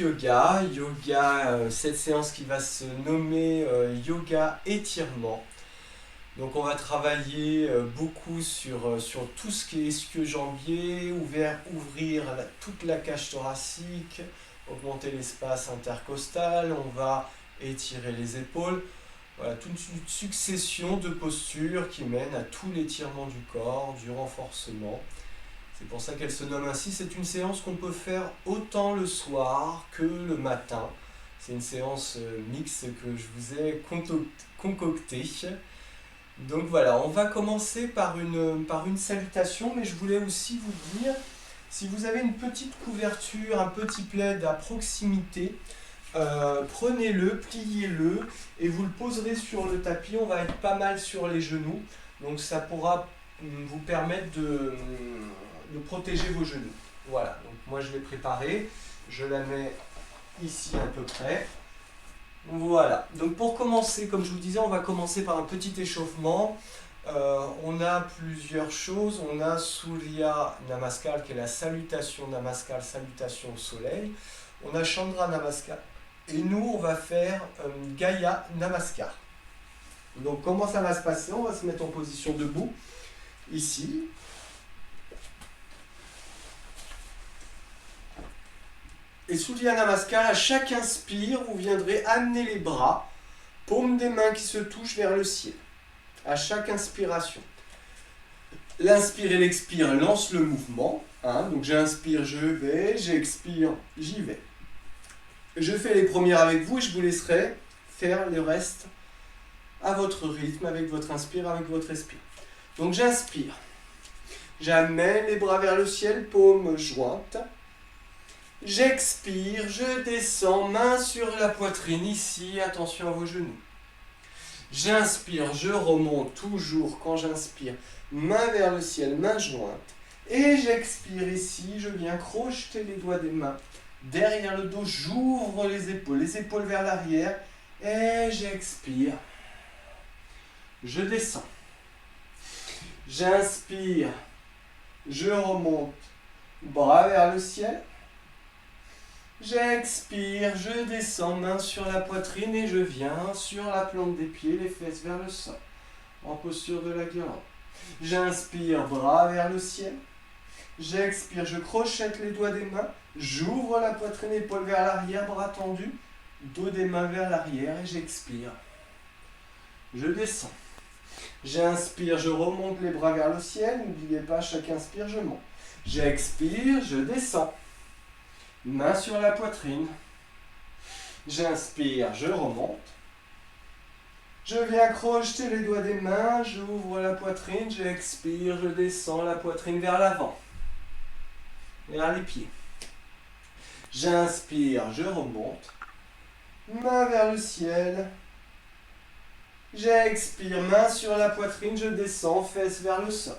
yoga. Cette séance qui va se nommer yoga étirement. Donc on va travailler beaucoup sur tout ce qui est ischio-jambier, ouvrir toute la cage thoracique, augmenter l'espace intercostal, on va étirer les épaules. Voilà, toute une succession de postures qui mènent à tout l'étirement du corps, du renforcement. C'est pour ça qu'elle se nomme ainsi. C'est une séance qu'on peut faire autant le soir que le matin. C'est une séance mixte que je vous ai concoctée. Donc voilà, on va commencer par une salutation, mais je voulais aussi vous dire, si vous avez une petite couverture, un petit plaid à proximité, prenez-le, pliez-le et vous le poserez sur le tapis. On va être pas mal sur les genoux, donc ça pourra vous permettre de protéger vos genoux. Voilà, donc moi je l'ai préparé, je la mets ici à peu près. Voilà, donc pour commencer, comme je vous disais, on va commencer par un petit échauffement. On a plusieurs choses. On a Surya Namaskar qui est la salutation Namaskar, salutation au soleil. On a Chandra Namaskar. Et nous, on va faire Gaya Namaskar. Donc comment ça va se passer? On va se mettre en position debout, ici. Et Surya Namaskar, à chaque inspire, vous viendrez amener les bras, paume des mains qui se touchent vers le ciel. À chaque inspiration. L'inspire et l'expire lance le mouvement. Donc j'inspire, je vais, j'expire, j'y vais. Je fais les premières avec vous et je vous laisserai faire le reste à votre rythme, avec votre inspire, avec votre expire. Donc j'inspire. J'amène les bras vers le ciel, paumes jointes. J'expire, je descends, main sur la poitrine ici, attention à vos genoux. J'inspire, je remonte toujours quand j'inspire, main vers le ciel, main jointe. Et j'expire ici, je viens crocheter les doigts des mains derrière le dos, j'ouvre les épaules vers l'arrière. Et j'expire. Je descends. J'inspire, je remonte, bras vers le ciel. J'expire, je descends, main sur la poitrine et je viens sur la plante des pieds, les fesses vers le sol, en posture de la guirlande. J'inspire, bras vers le ciel. J'expire, je crochette les doigts des mains, j'ouvre la poitrine, épaules vers l'arrière, bras tendus, dos des mains vers l'arrière et j'expire. Je descends. J'inspire, je remonte les bras vers le ciel, n'oubliez pas, chaque inspire, je monte. J'expire, je descends. Main sur la poitrine. J'inspire, je remonte. Je viens crocheter les doigts des mains, j'ouvre la poitrine, j'expire, je descends la poitrine vers l'avant, vers les pieds. J'inspire, je remonte. Main vers le ciel. J'expire, main sur la poitrine, je descends, fesses vers le sol.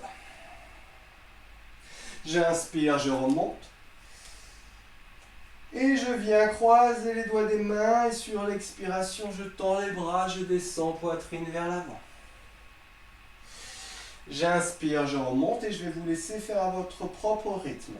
J'inspire, je remonte. Et je viens croiser les doigts des mains et sur l'expiration, je tends les bras, je descends, poitrine vers l'avant. J'inspire, je remonte et je vais vous laisser faire à votre propre rythme.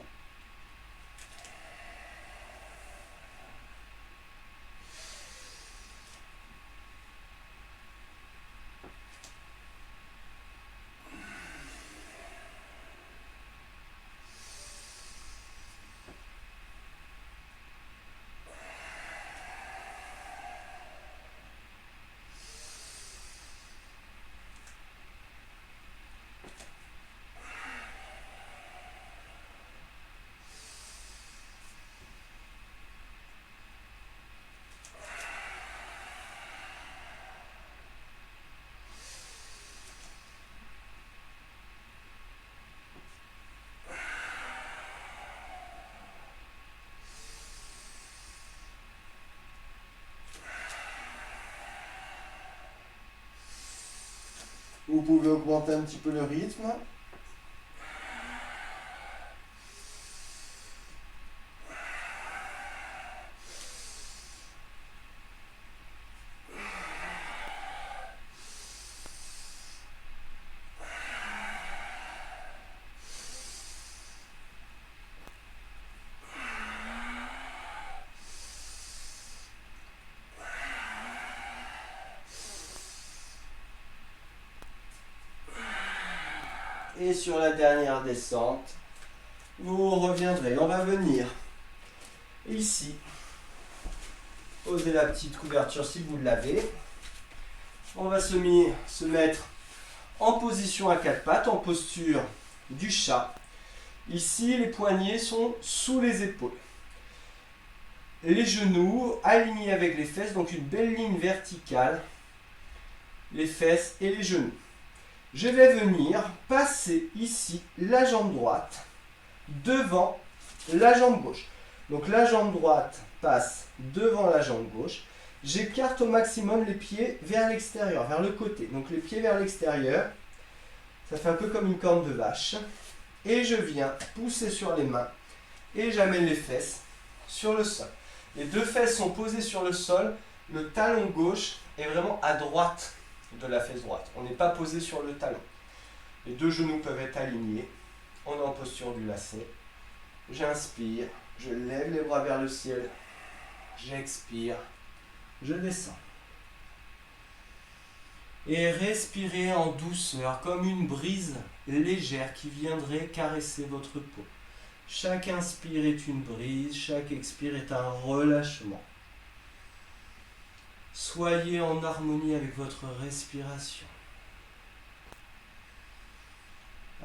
Vous pouvez augmenter un petit peu le rythme. Et sur la dernière descente, vous reviendrez. On va venir ici. Posez la petite couverture si vous l'avez. On va se mettre en position à quatre pattes, en posture du chat. Ici, les poignets sont sous les épaules. Les genoux alignés avec les fesses, donc une belle ligne verticale. Les fesses et les genoux. Je vais venir passer ici la jambe droite devant la jambe gauche. Donc la jambe droite passe devant la jambe gauche. J'écarte au maximum les pieds vers l'extérieur, vers le côté. Donc les pieds vers l'extérieur. Ça fait un peu comme une corne de vache. Et je viens pousser sur les mains. Et j'amène les fesses sur le sol. Les deux fesses sont posées sur le sol. Le talon gauche est vraiment à droite de la fesse droite. On n'est pas posé sur le talon. Les deux genoux peuvent être alignés. On est en posture du lacet. J'inspire. Je lève les bras vers le ciel. J'expire. Je descends. Et respirez en douceur, comme une brise légère qui viendrait caresser votre peau. Chaque inspire est une brise, chaque expire est un relâchement. Soyez en harmonie avec votre respiration.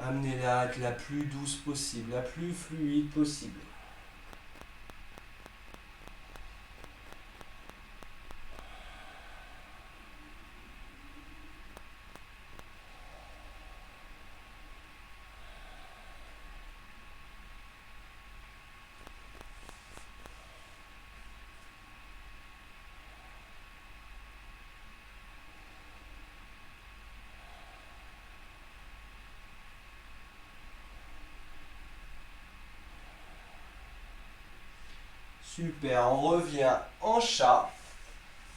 Amenez-la à être la plus douce possible, la plus fluide possible. Super, on revient en chat.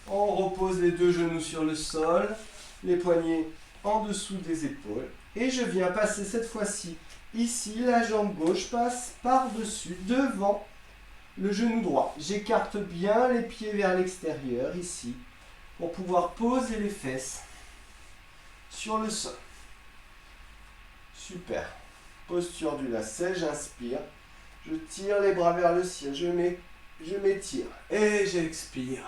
On repose les deux genoux sur le sol, les poignets en dessous des épaules. Et je viens passer cette fois-ci, ici, la jambe gauche passe par-dessus, devant le genou droit. J'écarte bien les pieds vers l'extérieur, ici, pour pouvoir poser les fesses sur le sol. Super. Posture du lacet, j'inspire. Je tire les bras vers le ciel, je m'étire et j'expire.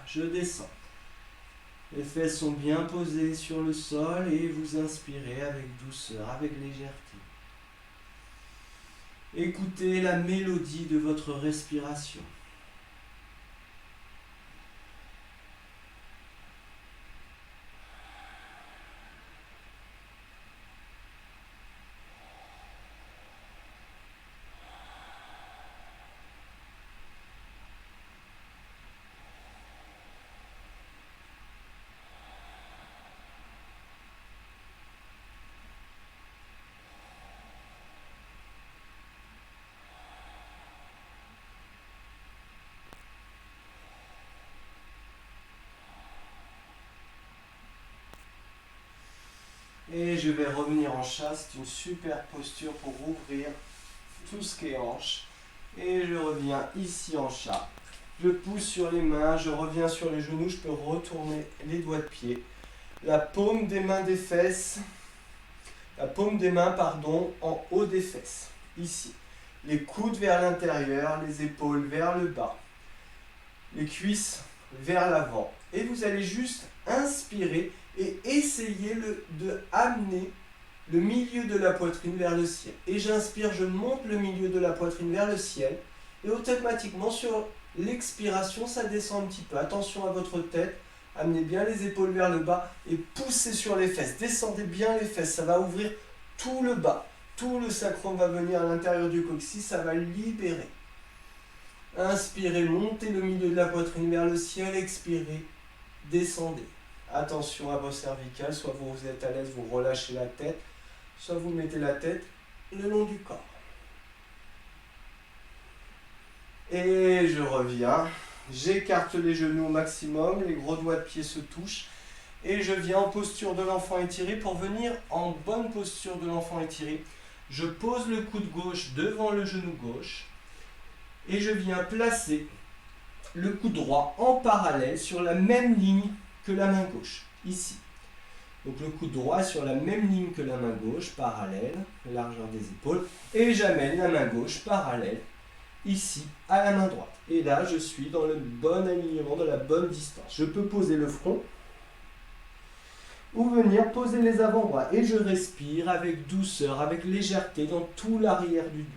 Je descends. Les fesses sont bien posées sur le sol et vous inspirez avec douceur, avec légèreté. Écoutez la mélodie de votre respiration. Et je vais revenir en chat, c'est une super posture pour ouvrir tout ce qui est hanche. Et je reviens ici en chat. Je pousse sur les mains, je reviens sur les genoux, je peux retourner les doigts de pied. La paume des mains des fesses, la paume des mains, pardon, en haut des fesses, ici. Les coudes vers l'intérieur, les épaules vers le bas, les cuisses vers l'avant. Et vous allez juste inspirer et essayer de amener le milieu de la poitrine vers le ciel. Et j'inspire, je monte le milieu de la poitrine vers le ciel. Et automatiquement, sur l'expiration, ça descend un petit peu. Attention à votre tête. Amenez bien les épaules vers le bas et poussez sur les fesses. Descendez bien les fesses. Ça va ouvrir tout le bas. Tout le sacrum va venir à l'intérieur du coccyx. Ça va libérer. Inspirez, montez le milieu de la poitrine vers le ciel. Expirez, descendez. Attention à vos cervicales. Soit vous êtes à l'aise, vous relâchez la tête. Soit vous mettez la tête le long du corps. Et je reviens. J'écarte les genoux au maximum. Les gros doigts de pied se touchent. Et je viens en posture de l'enfant étiré. Pour venir en bonne posture de l'enfant étiré, je pose le coude gauche devant le genou gauche. Et je viens placer le coude droit en parallèle sur la même ligne que la main gauche. Ici. Donc le coude droit est sur la même ligne que la main gauche, parallèle, largeur des épaules. Et j'amène la main gauche parallèle, ici, à la main droite. Et là, je suis dans le bon alignement, de la bonne distance. Je peux poser le front ou venir poser les avant-bras. Et je respire avec douceur, avec légèreté dans tout l'arrière du dos.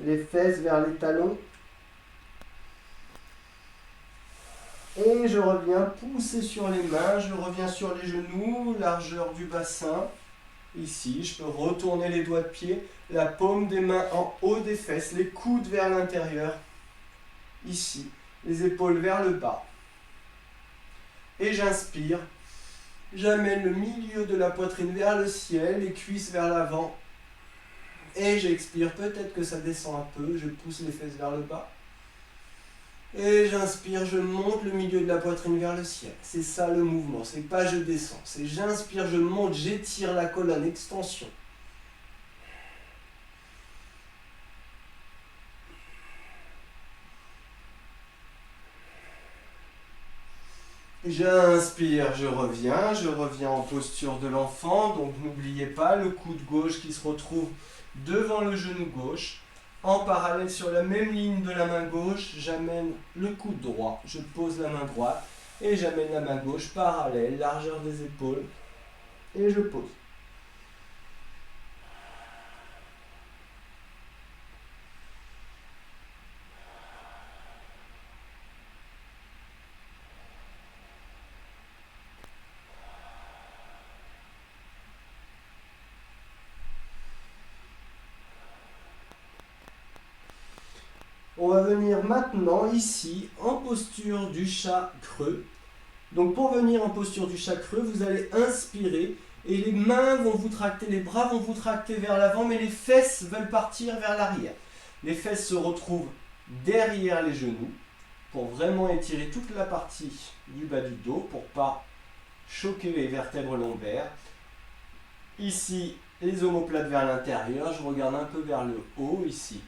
Les fesses vers les talons. Et je reviens pousser sur les mains, je reviens sur les genoux, largeur du bassin. Ici, je peux retourner les doigts de pied, la paume des mains en haut des fesses, les coudes vers l'intérieur. Ici, les épaules vers le bas. Et j'inspire. J'amène le milieu de la poitrine vers le ciel, les cuisses vers l'avant. Et j'expire, peut-être que ça descend un peu, je pousse les fesses vers le bas. Et j'inspire, je monte le milieu de la poitrine vers le ciel. C'est ça le mouvement, c'est pas je descends. C'est j'inspire, je monte, j'étire la colonne, extension. J'inspire, je reviens en posture de l'enfant. Donc n'oubliez pas le coude gauche qui se retrouve devant le genou gauche. En parallèle sur la même ligne de la main gauche, j'amène le coude droit, je pose la main droite et j'amène la main gauche parallèle, largeur des épaules et je pose. On va venir maintenant ici en posture du chat creux. Donc pour venir en posture du chat creux, vous allez inspirer et les mains vont vous tracter, les bras vont vous tracter vers l'avant, mais les fesses veulent partir vers l'arrière. Les fesses se retrouvent derrière les genoux pour vraiment étirer toute la partie du bas du dos pour ne pas choquer les vertèbres lombaires. Ici, les omoplates vers l'intérieur, je regarde un peu vers le haut ici.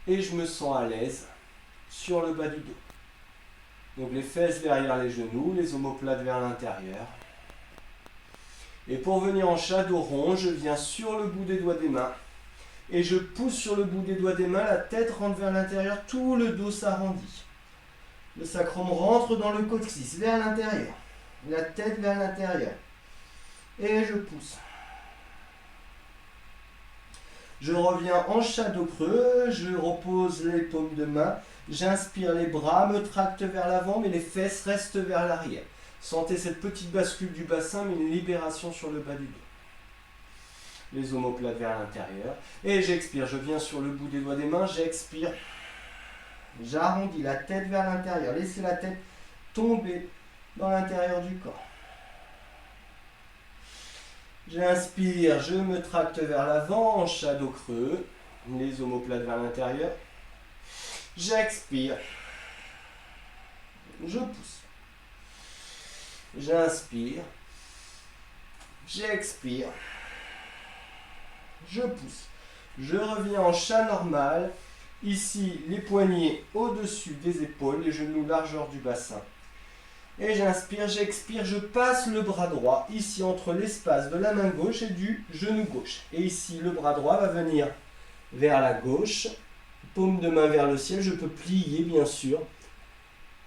Et je me sens à l'aise sur le bas du dos. Donc les fesses derrière les genoux, les omoplates vers l'intérieur. Et pour venir en chat dos rond, je viens sur le bout des doigts des mains. Et je pousse sur le bout des doigts des mains, la tête rentre vers l'intérieur, tout le dos s'arrondit. Le sacrum rentre dans le coccyx, vers l'intérieur. La tête vers l'intérieur. Et je pousse. Je reviens en chat dos creux, je repose les paumes de main, j'inspire, les bras me tractent vers l'avant, mais les fesses restent vers l'arrière. Sentez cette petite bascule du bassin, mais une libération sur le bas du dos. Les omoplates vers l'intérieur. Et j'expire, je viens sur le bout des doigts des mains, j'expire. J'arrondis la tête vers l'intérieur, laissez la tête tomber dans l'intérieur du corps. J'inspire, je me tracte vers l'avant en chat dos creux, les omoplates vers l'intérieur. J'expire, je pousse. J'inspire, j'expire, je pousse. Je reviens en chat normal. Ici, les poignets au-dessus des épaules, les genoux largeur du bassin. Et j'inspire, j'expire, je passe le bras droit ici entre l'espace de la main gauche et du genou gauche. Et ici, le bras droit va venir vers la gauche, paume de main vers le ciel. Je peux plier, bien sûr,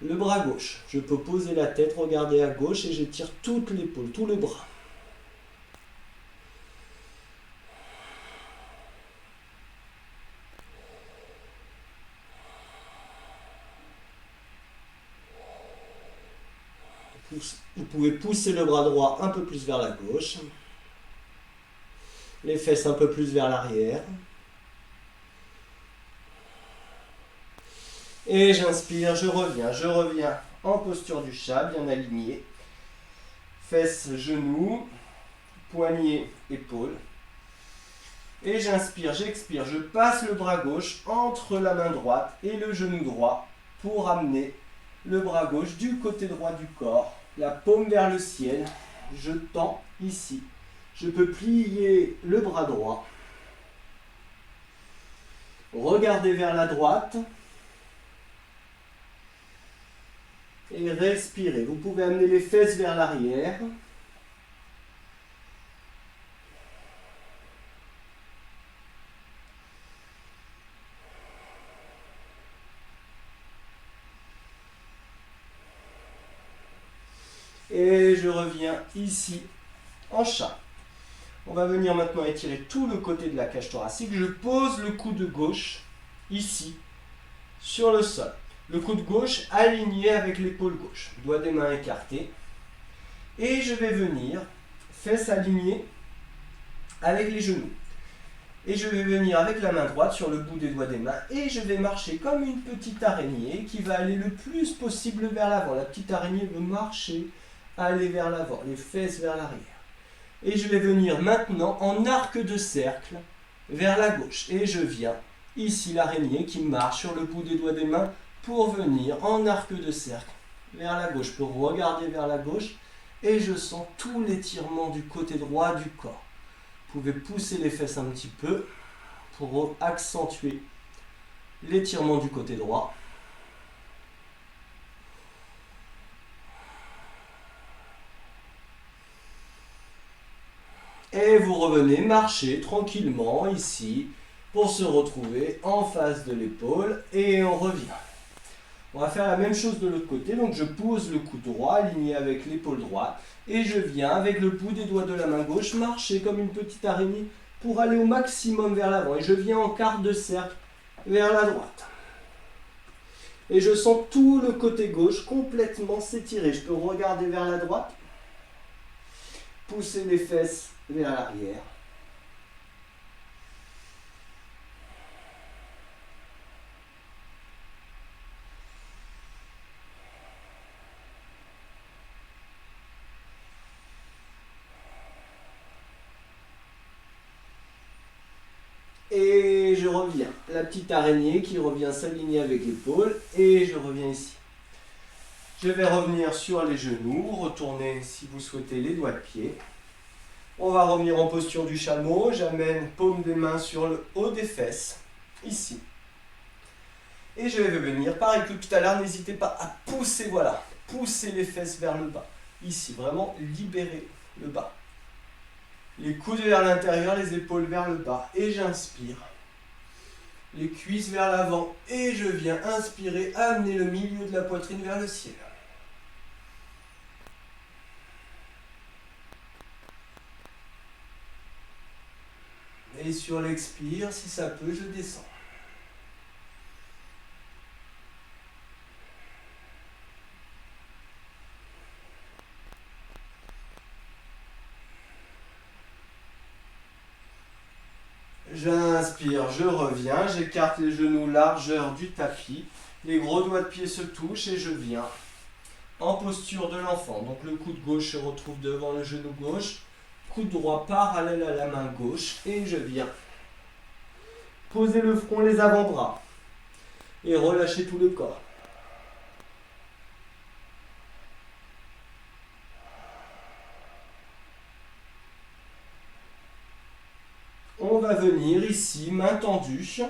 le bras gauche. Je peux poser la tête, regarder à gauche et j'étire toute l'épaule, tout le bras. Vous pouvez pousser le bras droit un peu plus vers la gauche. Les fesses un peu plus vers l'arrière. Et j'inspire, je reviens en posture du chat, bien aligné. Fesses, genoux, poignets, épaules. Et j'inspire, j'expire, je passe le bras gauche entre la main droite et le genou droit. pour amener le bras gauche du côté droit du corps, la paume vers le ciel. Je tends ici. Je peux plier le bras droit. Regardez vers la droite. Et respirez. Vous pouvez amener les fesses vers l'arrière. Et je reviens ici en chat. On va venir maintenant étirer tout le côté de la cage thoracique. Je pose le coude gauche ici sur le sol. Le coude gauche aligné avec l'épaule gauche. Doigts des mains écartés. Et je vais venir, fesses alignées avec les genoux. Et je vais venir avec la main droite sur le bout des doigts des mains. Et je vais marcher comme une petite araignée qui va aller le plus possible vers l'avant. La petite araignée veut marcher, aller vers l'avant, les fesses vers l'arrière. Et je vais venir maintenant en arc de cercle vers la gauche. Et je viens ici l'araignée qui marche sur le bout des doigts des mains pour venir en arc de cercle vers la gauche. Pour regarder vers la gauche et je sens tout l'étirement du côté droit du corps. Vous pouvez pousser les fesses un petit peu pour accentuer l'étirement du côté droit. Et vous revenez marcher tranquillement ici pour se retrouver en face de l'épaule et on revient. On va faire la même chose de l'autre côté, donc je pose le coude droit aligné avec l'épaule droite et je viens avec le bout des doigts de la main gauche marcher comme une petite araignée pour aller au maximum vers l'avant et je viens en quart de cercle vers la droite. Et je sens tout le côté gauche complètement s'étirer. Je peux regarder vers la droite, pousser les fesses vers l'arrière. Et je reviens. La petite araignée qui revient s'aligner avec l'épaule et je reviens ici. Je vais revenir sur les genoux, retourner si vous souhaitez les doigts de pied. On va revenir en posture du chameau. J'amène paume des mains sur le haut des fesses, ici. Et je vais venir, pareil que tout à l'heure, n'hésitez pas à pousser, voilà, pousser les fesses vers le bas. Ici, vraiment libérer le bas. Les coudes vers l'intérieur, les épaules vers le bas. Et j'inspire. Les cuisses vers l'avant. Et je viens inspirer, amener le milieu de la poitrine vers le ciel. Et sur l'expire, si ça peut, je descends. J'inspire, je reviens, j'écarte les genoux largeur du tapis. Les gros doigts de pied se touchent et je viens en posture de l'enfant. Donc le coude gauche se retrouve devant le genou gauche. Coude droit parallèle à la main gauche et je viens poser le front, les avant-bras et relâcher tout le corps. On va venir ici, main tendue,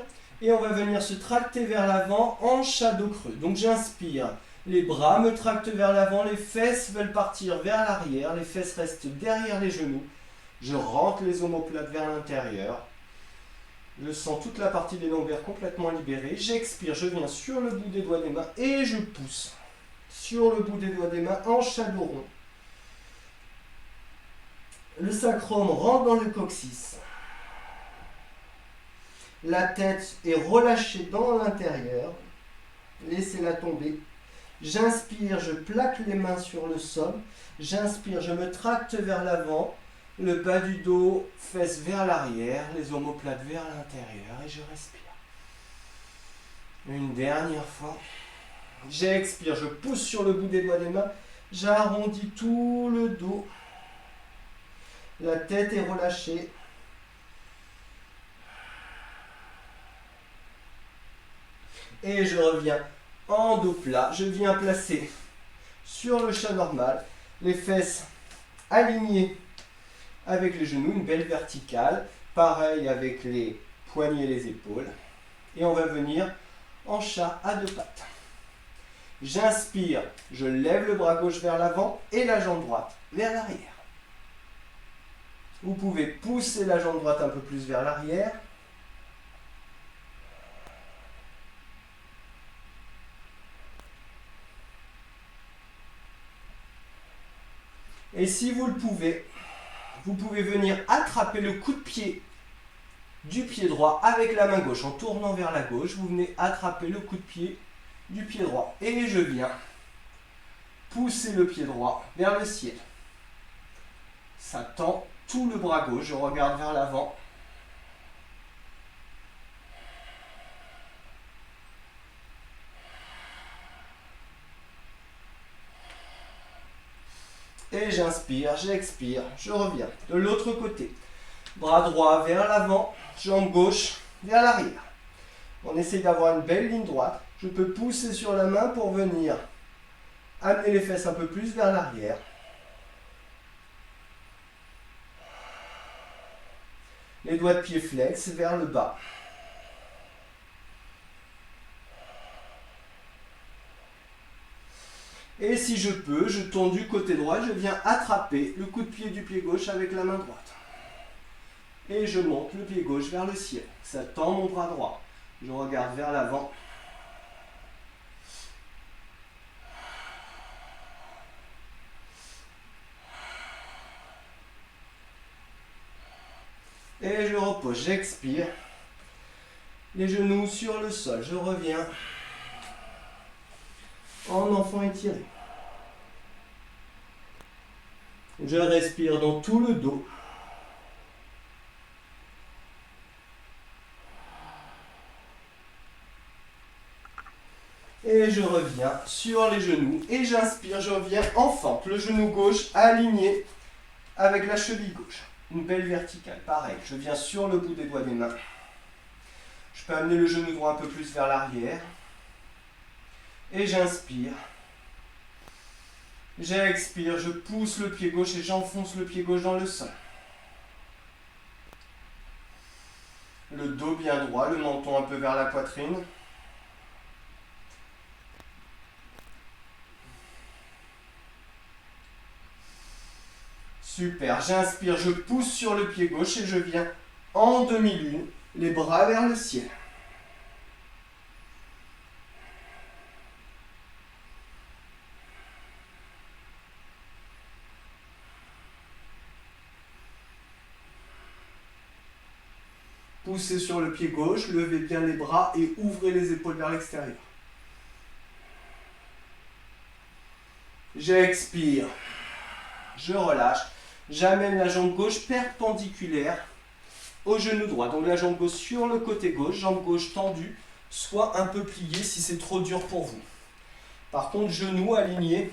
et on va venir se tracter vers l'avant en shadow creux. Donc j'inspire, les bras me tractent vers l'avant, les fesses veulent partir vers l'arrière, les fesses restent derrière les genoux. Je rentre les omoplates vers l'intérieur. Je sens toute la partie des lombaires complètement libérée. J'expire, je viens sur le bout des doigts des mains et je pousse sur le bout des doigts des mains en shadow rond. Le sacrum rentre dans le coccyx. La tête est relâchée dans l'intérieur. Laissez-la tomber. J'inspire, je plaque les mains sur le sol. J'inspire, je me tracte vers l'avant. Le bas du dos, fesses vers l'arrière, les omoplates vers l'intérieur et je respire. Une dernière fois. J'expire, je pousse sur le bout des doigts des mains. J'arrondis tout le dos. La tête est relâchée. Et je reviens En dos plat, je viens placer sur le chat normal les fesses alignées avec les genoux, une belle verticale. Pareil avec les poignets et les épaules. Et on va venir en chat à deux pattes. J'inspire, je lève le bras gauche vers l'avant et la jambe droite vers l'arrière. Vous pouvez pousser la jambe droite un peu plus vers l'arrière. Et si vous le pouvez, vous pouvez venir attraper le coup de pied du pied droit avec la main gauche. En tournant vers la gauche, vous venez attraper le coup de pied du pied droit. Et je viens pousser le pied droit vers le ciel. Ça tend tout le bras gauche, je regarde vers l'avant. Et j'inspire, j'expire, je reviens. De l'autre côté, bras droit vers l'avant, jambe gauche vers l'arrière. On essaie d'avoir une belle ligne droite. Je peux pousser sur la main pour venir amener les fesses un peu plus vers l'arrière. Les doigts de pied flex vers le bas. Et si je peux, je tourne du côté droit, je viens attraper le coup de pied du pied gauche avec la main droite. Et je monte le pied gauche vers le ciel. Ça tend mon bras droit. Je regarde vers l'avant. Et je repose, j'expire. Les genoux sur le sol, je reviens en enfant étiré. Je respire dans tout le dos. Et je reviens sur les genoux. Et j'inspire, je reviens en fente. Le genou gauche aligné avec la cheville gauche. Une belle verticale. Pareil, je viens sur le bout des doigts des mains. Je peux amener le genou droit un peu plus vers l'arrière. Et j'inspire. J'expire, je pousse le pied gauche et j'enfonce le pied gauche dans le sol. Le dos bien droit, le menton un peu vers la poitrine. Super, j'inspire, je pousse sur le pied gauche et je viens en demi-lune, les bras vers le ciel. Poussez sur le pied gauche, levez bien les bras et ouvrez les épaules vers l'extérieur. J'expire, je relâche, j'amène la jambe gauche perpendiculaire au genou droit. Donc la jambe gauche sur le côté gauche, jambe gauche tendue, soit un peu pliée si c'est trop dur pour vous. Par contre, genou aligné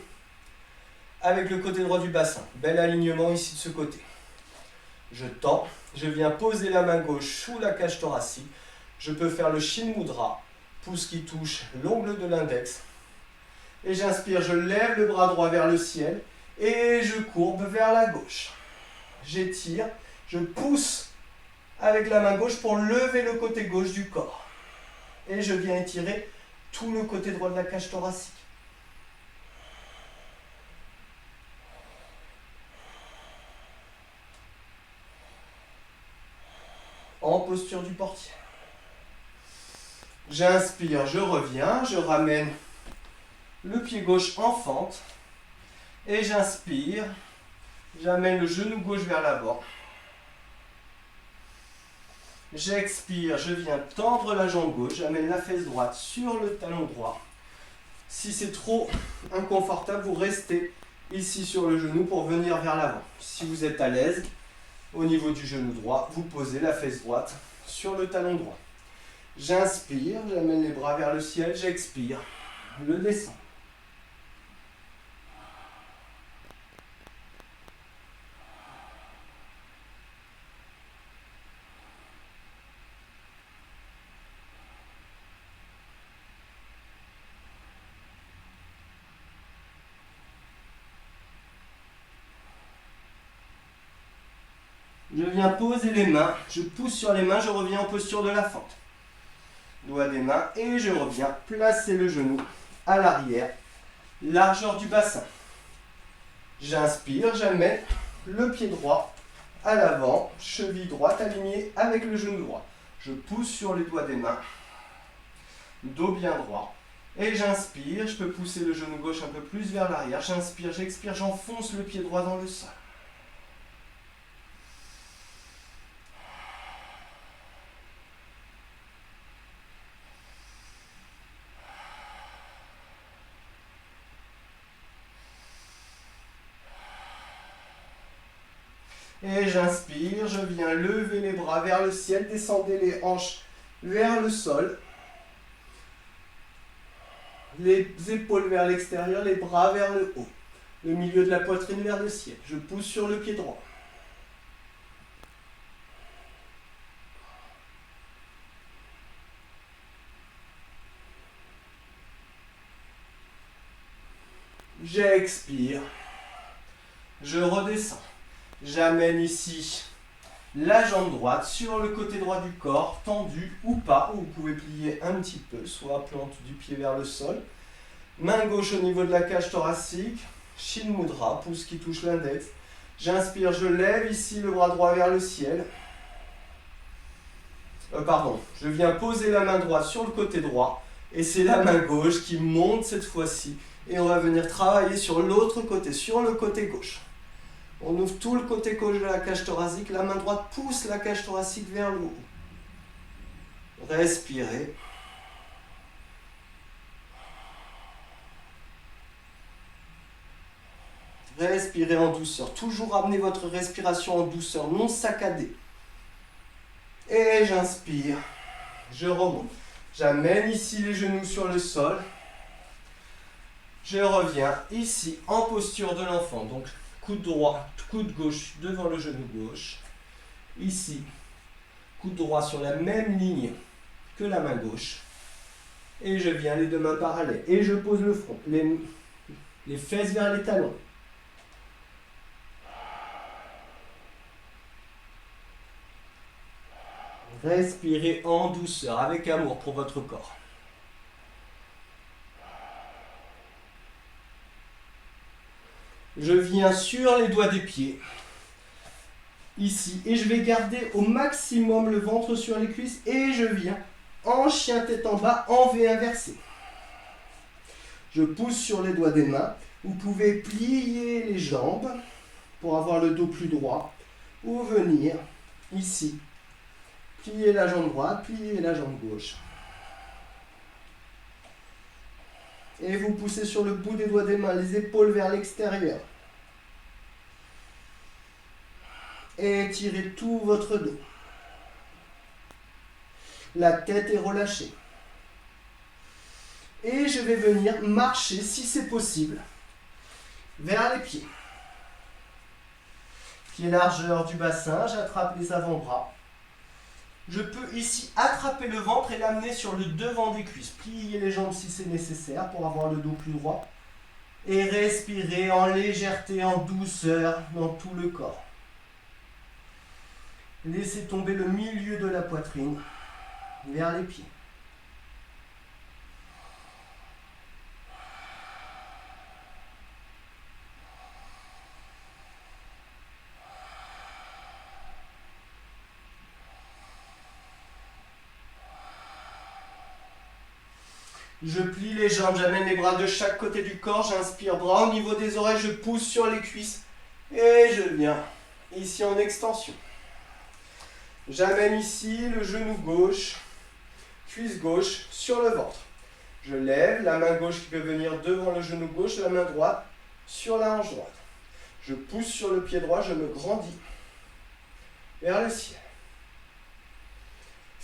avec le côté droit du bassin. Bel alignement ici de ce côté. Je tends, je viens poser la main gauche sous la cage thoracique. Je peux faire le Shin Mudra, pouce qui touche l'ongle de l'index. Et j'inspire, je lève le bras droit vers le ciel et je courbe vers la gauche. J'étire, je pousse avec la main gauche pour lever le côté gauche du corps. Et je viens étirer tout le côté droit de la cage thoracique. En posture du portier. J'inspire, je reviens, je ramène le pied gauche en fente. Et j'inspire, j'amène le genou gauche vers l'avant. J'expire, je viens tendre la jambe gauche, j'amène la fesse droite sur le talon droit. Si c'est trop inconfortable, vous restez ici sur le genou pour venir vers l'avant. Si vous êtes à l'aise, au niveau du genou droit, vous posez la fesse droite sur le talon droit. J'inspire, j'amène les bras vers le ciel, j'expire, le descends. Je viens poser les mains, je pousse sur les mains, je reviens en posture de la fente. Doigt des mains et je reviens placer le genou à l'arrière, largeur du bassin. J'inspire, j'amène le pied droit à l'avant, cheville droite alignée avec le genou droit. Je pousse sur les doigts des mains, dos bien droit. Et j'inspire, je peux pousser le genou gauche un peu plus vers l'arrière. J'inspire, j'expire, j'enfonce le pied droit dans le sol. Et j'inspire, je viens lever les bras vers le ciel, descendez les hanches vers le sol. Les épaules vers l'extérieur, les bras vers le haut. Le milieu de la poitrine vers le ciel. Je pousse sur le pied droit. J'expire. Je redescends. J'amène ici la jambe droite sur le côté droit du corps, tendu ou pas, ou vous pouvez plier un petit peu, soit plante du pied vers le sol. Main gauche au niveau de la cage thoracique, Shin Mudra, pouce qui touche l'index. J'inspire, je lève ici le bras droit vers le ciel. Je viens poser la main droite sur le côté droit, et c'est la main gauche qui monte cette fois-ci. Et on va venir travailler sur l'autre côté, sur le côté gauche. On ouvre tout le côté gauche de la cage thoracique, la main droite pousse la cage thoracique vers le haut. Respirez. Respirez en douceur. Toujours amenez votre respiration en douceur, non saccadée. Et j'inspire. Je remonte. J'amène ici les genoux sur le sol. Je reviens ici en posture de l'enfant. Donc, coude droit, coude gauche devant le genou gauche. Ici, coude droit sur la même ligne que la main gauche. Et je viens les deux mains parallèles. Et je pose le front, les fesses vers les talons. Respirez en douceur, avec amour pour votre corps. Je viens sur les doigts des pieds, ici, et je vais garder au maximum le ventre sur les cuisses, et je viens en chien tête en bas, en V inversé. Je pousse sur les doigts des mains, vous pouvez plier les jambes pour avoir le dos plus droit, ou venir ici, plier la jambe droite, plier la jambe gauche. Et vous poussez sur le bout des doigts des mains, les épaules vers l'extérieur. Et étirez tout votre dos. La tête est relâchée. Et je vais venir marcher, si c'est possible, vers les pieds. Pied largeur du bassin, j'attrape les avant-bras. Je peux ici attraper le ventre et l'amener sur le devant des cuisses. Plier les jambes si c'est nécessaire pour avoir le dos plus droit. Et respirer en légèreté, en douceur dans tout le corps. Laissez tomber le milieu de la poitrine vers les pieds. Je plie les jambes, j'amène les bras de chaque côté du corps, j'inspire, bras au niveau des oreilles, je pousse sur les cuisses et je viens ici en extension. J'amène ici le genou gauche, cuisse gauche sur le ventre. Je lève la main gauche qui peut venir devant le genou gauche, la main droite sur la hanche droite. Je pousse sur le pied droit, je me grandis vers le ciel.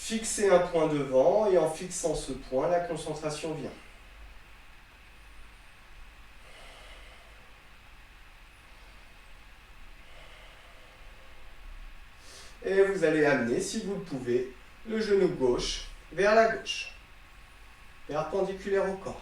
Fixez un point devant et en fixant ce point, la concentration vient. Et vous allez amener, si vous le pouvez, le genou gauche vers la gauche, perpendiculaire au corps.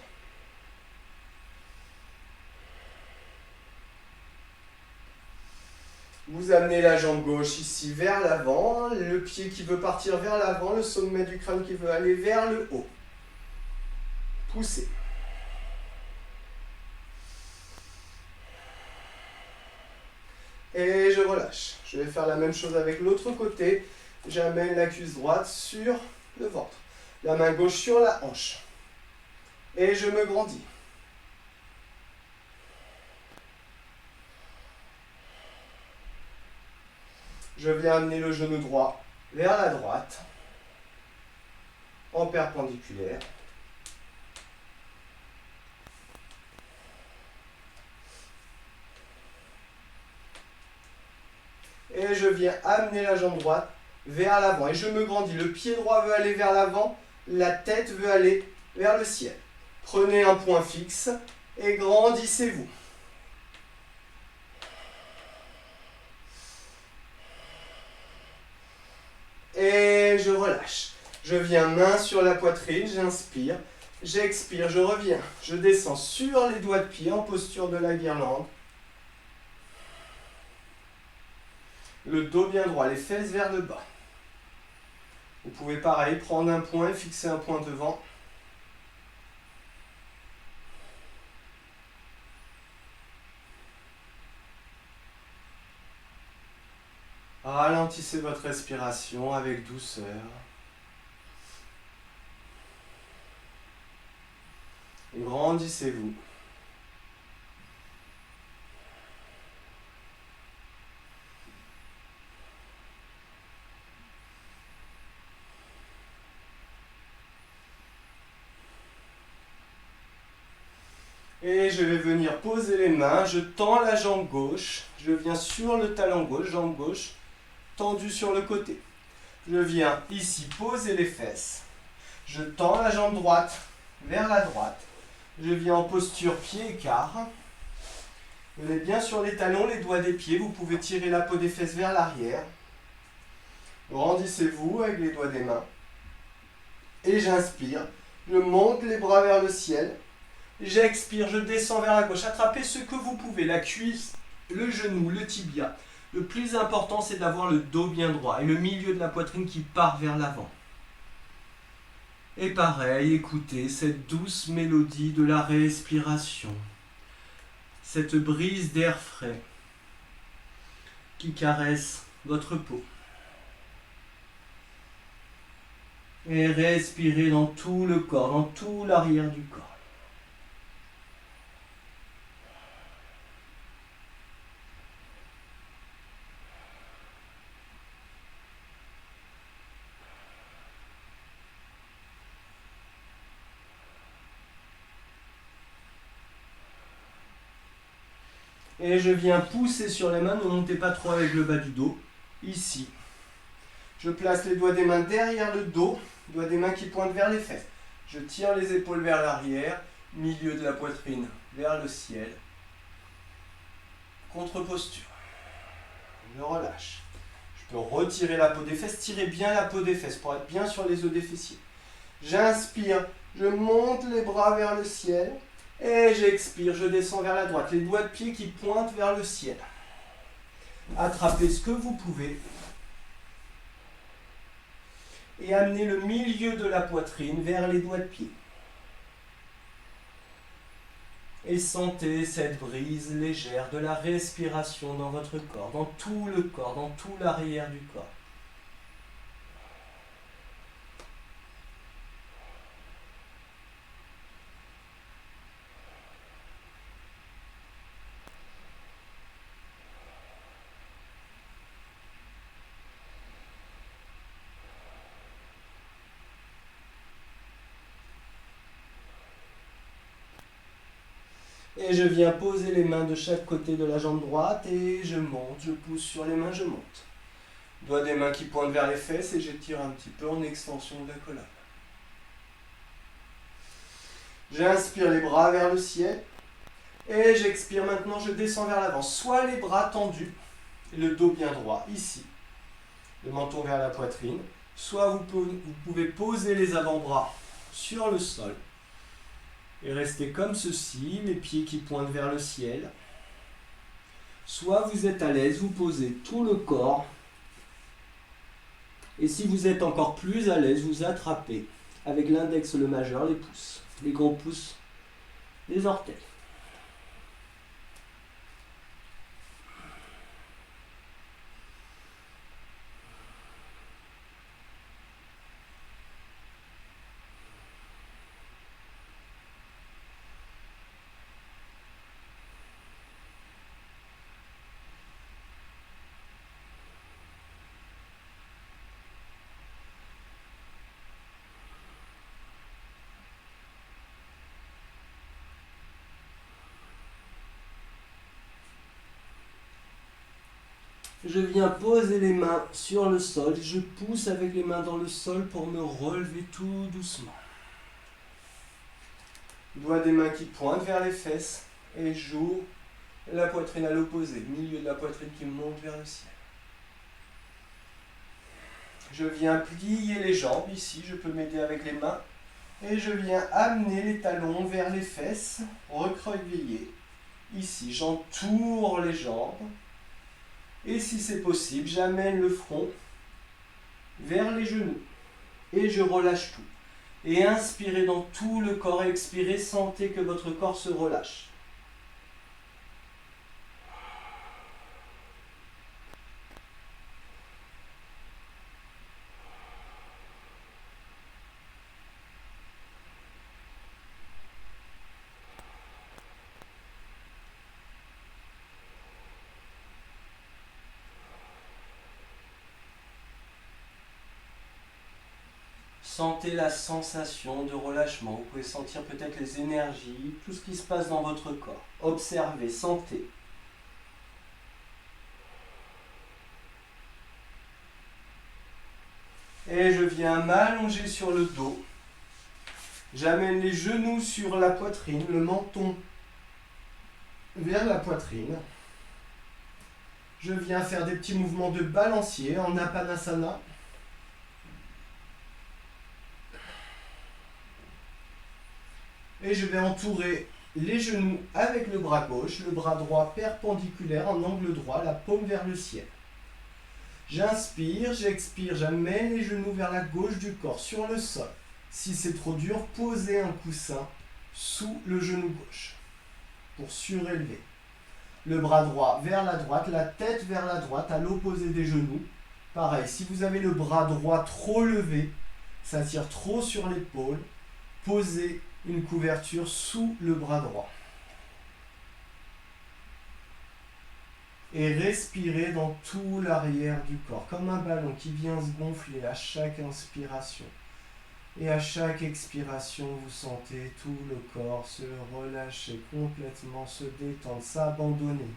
Vous amenez la jambe gauche ici vers l'avant, le pied qui veut partir vers l'avant, le sommet du crâne qui veut aller vers le haut. Poussez. Et je relâche. Je vais faire la même chose avec l'autre côté. J'amène la cuisse droite sur le ventre. La main gauche sur la hanche. Et je me grandis. Je viens amener le genou droit vers la droite, en perpendiculaire. Et je viens amener la jambe droite vers l'avant. Et je me grandis. Le pied droit veut aller vers l'avant, la tête veut aller vers le ciel. Prenez un point fixe et grandissez-vous. Et je relâche. Je viens main sur la poitrine, j'inspire, j'expire, je reviens. Je descends sur les doigts de pied en posture de la guirlande. Le dos bien droit, les fesses vers le bas. Vous pouvez pareil, prendre un point et fixer un point devant. Ralentissez votre respiration avec douceur. Grandissez-vous. Et je vais venir poser les mains, je tends la jambe gauche, je viens sur le talon gauche, jambe gauche, tendue sur le côté. Je viens ici poser les fesses, je tends la jambe droite vers la droite, je viens en posture pied-écart. Venez bien sur les talons, les doigts des pieds, vous pouvez tirer la peau des fesses vers l'arrière. Grandissez-vous avec les doigts des mains. Et j'inspire, je monte les bras vers le ciel. J'expire, je descends vers la gauche. Attrapez ce que vous pouvez, la cuisse, le genou, le tibia. Le plus important, c'est d'avoir le dos bien droit et le milieu de la poitrine qui part vers l'avant. Et pareil, écoutez cette douce mélodie de la respiration. Cette brise d'air frais qui caresse votre peau. Et respirez dans tout le corps, dans tout l'arrière du corps. Et je viens pousser sur les mains, ne montez pas trop avec le bas du dos, ici. Je place les doigts des mains derrière le dos, doigts des mains qui pointent vers les fesses. Je tire les épaules vers l'arrière, milieu de la poitrine vers le ciel. Contre-posture. Je relâche. Je peux retirer la peau des fesses, tirez bien la peau des fesses pour être bien sur les os des fessiers. J'inspire, je monte les bras vers le ciel. Et j'expire, je descends vers la droite. Les doigts de pied qui pointent vers le ciel. Attrapez ce que vous pouvez. Et amenez le milieu de la poitrine vers les doigts de pied. Et sentez cette brise légère de la respiration dans votre corps, dans tout le corps, dans tout l'arrière du corps. Et je viens poser les mains de chaque côté de la jambe droite et je monte, je pousse sur les mains, je monte. Doigts des mains qui pointent vers les fesses et j'étire un petit peu en extension de la colonne. J'inspire les bras vers le ciel et j'expire maintenant, je descends vers l'avant. Soit les bras tendus, le dos bien droit, ici, le menton vers la poitrine, soit vous pouvez poser les avant-bras sur le sol. Et restez comme ceci, les pieds qui pointent vers le ciel. Soit vous êtes à l'aise, vous posez tout le corps. Et si vous êtes encore plus à l'aise, vous attrapez avec l'index, le majeur, les pouces, les gros pouces, les orteils. Je viens poser les mains sur le sol, je pousse avec les mains dans le sol pour me relever tout doucement. Doigts des mains qui pointent vers les fesses et j'ouvre la poitrine à l'opposé, milieu de la poitrine qui monte vers le ciel. Je viens plier les jambes ici, je peux m'aider avec les mains et je viens amener les talons vers les fesses, recroqueviller. Ici, j'entoure les jambes. Et si c'est possible, j'amène le front vers les genoux. Et je relâche tout. Et inspirez dans tout le corps, expirez, sentez que votre corps se relâche. Sentez la sensation de relâchement. Vous pouvez sentir peut-être les énergies, tout ce qui se passe dans votre corps. Observez, sentez. Et je viens m'allonger sur le dos. J'amène les genoux sur la poitrine, le menton vers la poitrine. Je viens faire des petits mouvements de balancier en Apanasana. Et je vais entourer les genoux avec le bras gauche, le bras droit perpendiculaire en angle droit, la paume vers le ciel. J'inspire, j'expire, j'amène les genoux vers la gauche du corps, sur le sol. Si c'est trop dur, posez un coussin sous le genou gauche pour surélever. Le bras droit vers la droite, la tête vers la droite, à l'opposé des genoux. Pareil, si vous avez le bras droit trop levé, ça tire trop sur l'épaule, posez une couverture sous le bras droit. Et respirez dans tout l'arrière du corps, comme un ballon qui vient se gonfler à chaque inspiration. Et à chaque expiration, vous sentez tout le corps se relâcher complètement, se détendre, s'abandonner.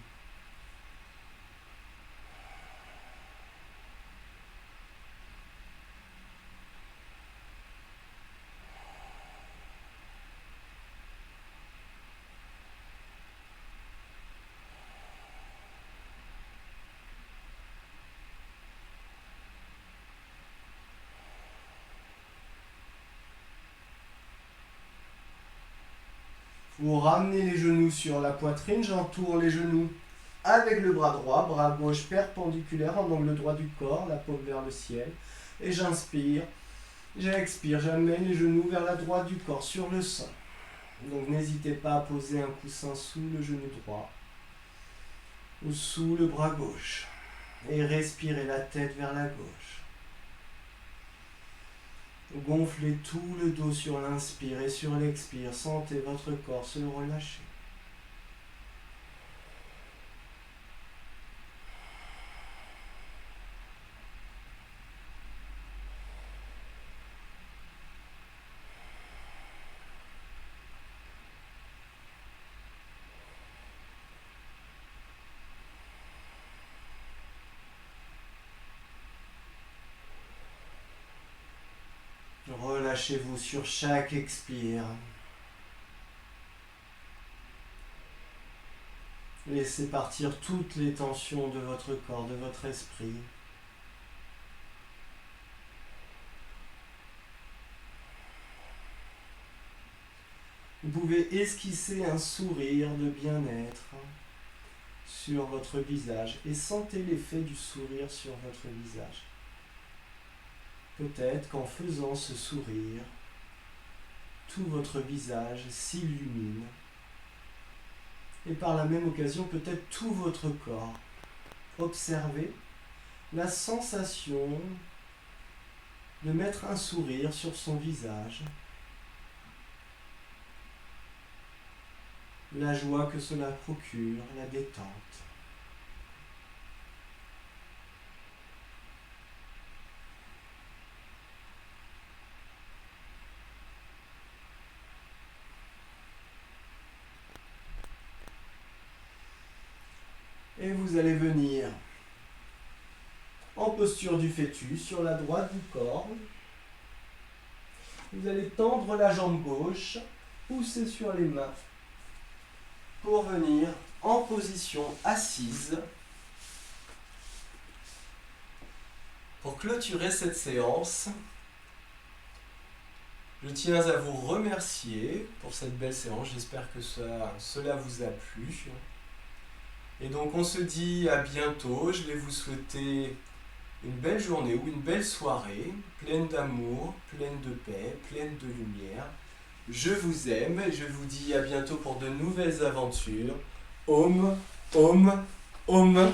Vous ramenez les genoux sur la poitrine, j'entoure les genoux avec le bras droit, bras gauche perpendiculaire en angle droit du corps, la paume vers le ciel. Et j'inspire, j'expire, j'amène les genoux vers la droite du corps, sur le sol. Donc n'hésitez pas à poser un coussin sous le genou droit ou sous le bras gauche. Et respirez la tête vers la gauche. Gonflez tout le dos sur l'inspire et sur l'expire. Sentez votre corps se relâcher. Relâchez-vous sur chaque expire. Laissez partir toutes les tensions de votre corps, de votre esprit. Vous pouvez esquisser un sourire de bien-être sur votre visage et sentez l'effet du sourire sur votre visage. Peut-être qu'en faisant ce sourire, tout votre visage s'illumine et par la même occasion peut-être tout votre corps. Observez la sensation de mettre un sourire sur son visage, la joie que cela procure, la détente. Et vous allez venir en posture du fœtus sur la droite du corps. Vous allez tendre la jambe gauche, pousser sur les mains pour venir en position assise. Pour clôturer cette séance, je tiens à vous remercier pour cette belle séance. J'espère que cela vous a plu. Et donc on se dit à bientôt. Je vais vous souhaiter une belle journée ou une belle soirée, pleine d'amour, pleine de paix, pleine de lumière. Je vous aime et je vous dis à bientôt pour de nouvelles aventures. Om, Om, Om.